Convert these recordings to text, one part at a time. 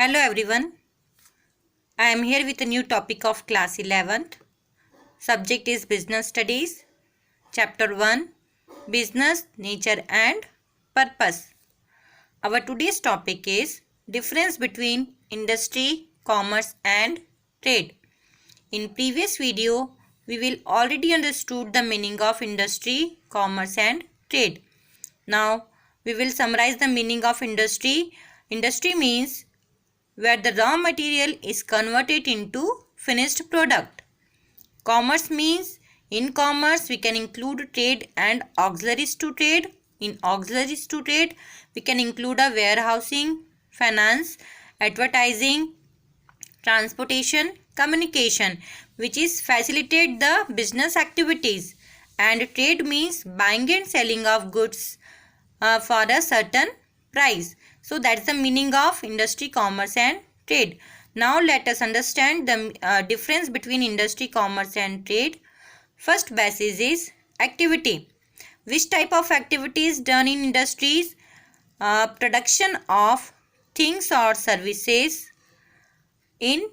Hello everyone. I am here with a new topic of class 11th. Subject is Business Studies. Chapter 1, Business, Nature and Purpose. Our today's topic is difference between industry, commerce and trade. In previous video, we will already understood the meaning of industry, commerce and trade. Now, we will summarize the meaning of industry. Industry means where the raw material is converted into finished product. Commerce means in commerce we can include trade and auxiliaries to trade. In auxiliaries to trade we can include a warehousing, finance, advertising, transportation, communication, which is facilitate the business activities. And trade means buying and selling of goods for a certain price. So that's the meaning of industry, commerce and trade. Now let us understand the difference between industry, commerce and trade. First basis is activity. Which type of activity is done in industries? Production of things or services in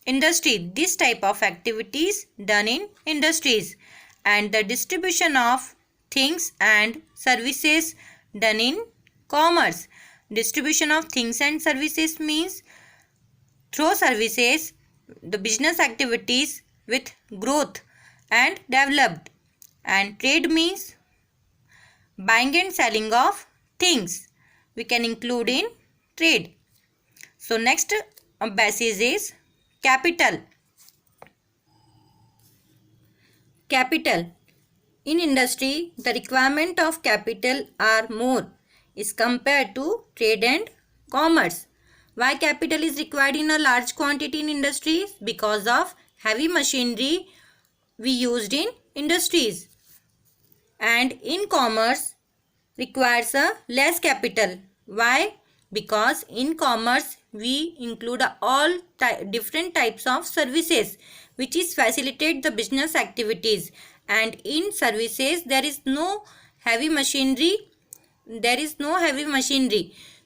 industry. This type of activities done in industries. And the distribution of things and services done in commerce. Distribution of things and services means through services the business activities with growth and developed. And trade means buying and selling of things. We can include in trade. So next basis is capital. Capital. In industry, the requirement of capital are more is compared to trade and commerce. Why capital is required in a large quantity in industries? Because of heavy machinery we used in industries. And in commerce requires a less capital. Why? Because in commerce we include all different types of services which is facilitate the business activities. And in services there is no heavy machinery.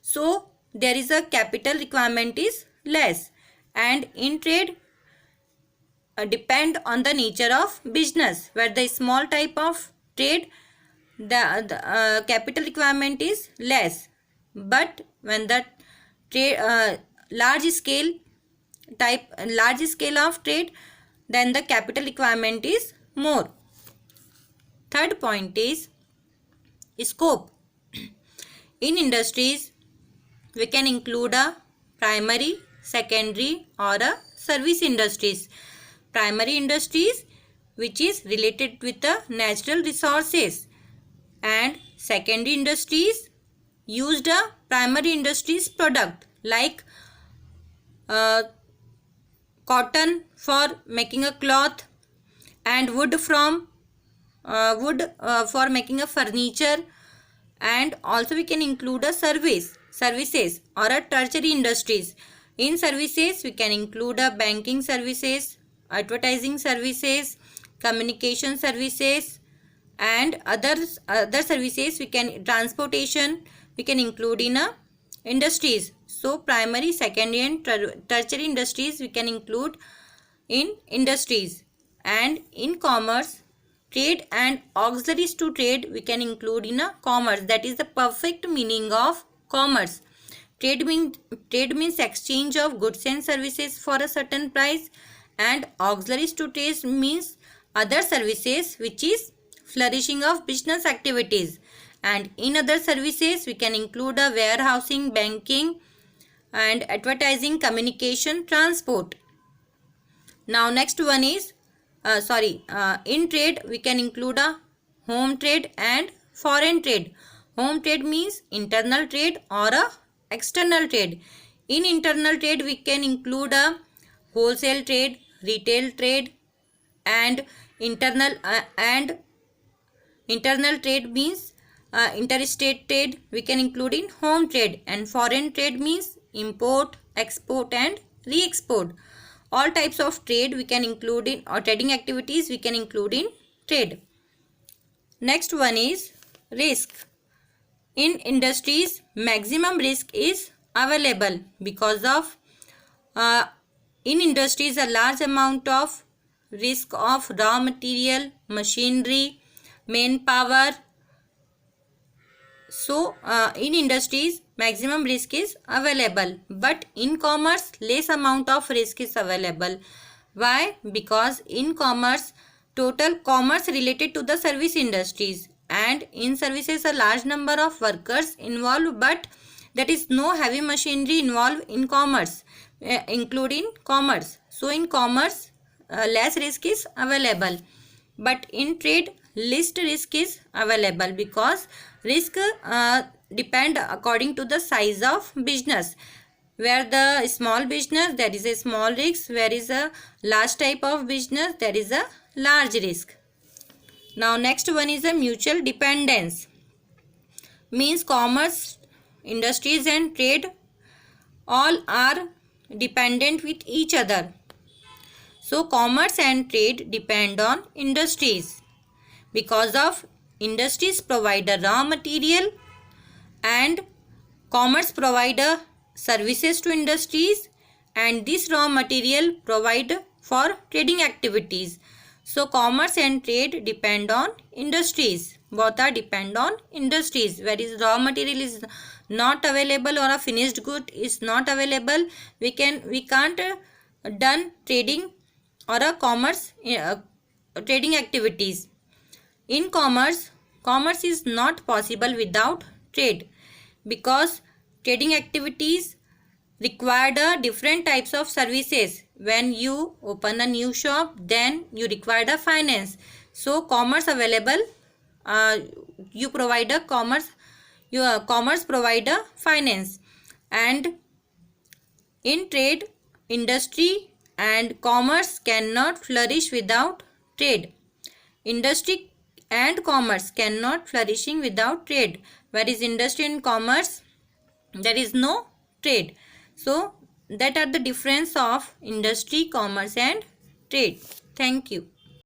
So there is a capital requirement is less. And in trade depend on the nature of business, where the small type of trade the capital requirement is less, but when the trade large scale of trade, then the capital requirement is more. Third point is scope. In industries we can include a primary, secondary or a service industries. Primary industries which is related with the natural resources, and secondary industries used a primary industries product like cotton for making a cloth, and wood for making a furniture. And also we can include a services or a tertiary industries. In services we can include a banking services, advertising services, communication services, and other services. We can transportation we can include in a industries. So primary, secondary and tertiary industries we can include in industries. And in commerce, trade and auxiliaries to trade we can include in a commerce. That is the perfect meaning of commerce. Trade means exchange of goods and services for a certain price, and auxiliaries to trade means other services which is flourishing of business activities. And in other services we can include a warehousing, banking and advertising, communication, transport. Now next one is in trade we can include a home trade and foreign trade. Home trade means internal trade or a external trade. In internal trade we can include a wholesale trade, retail trade, and internal trade means interstate trade we can include in home trade. And foreign trade means import, export and re-export. All types of trade we can include in, or trading activities we can include in trade. Next one is risk. In industries, maximum risk is available because of in industries a large amount of risk of raw material, machinery, manpower. So in industries maximum risk is available, but in commerce less amount of risk is available. Why? Because in commerce total commerce related to the service industries, and in services a large number of workers involved, but there is no heavy machinery involved in commerce, including commerce. So in commerce less risk is available, but in trade least risk is available because risk depend according to the size of business. Where the small business there is a small risk, where is a large type of business there is a large risk. Now next one is a mutual dependence. Means commerce, industries and trade all are dependent with each other. So commerce and trade depend on industries because of industries provide the raw material and commerce provide services to industries, and this raw material provide for trading activities. So commerce and trade depend on industries. Both are depend on industries. Whereas raw material is not available or a finished good is not available, we can't done trading or a commerce trading activities. In commerce, commerce is not possible without trade because trading activities require different types of services. When you open a new shop, then you require the finance. So commerce available, you provide a commerce, your commerce provide a finance. And in trade, industry and commerce cannot flourish without trade. Industry and commerce cannot flourishing without trade, whereas industry and commerce there is no trade. So that are the difference of industry, commerce and trade. Thank you.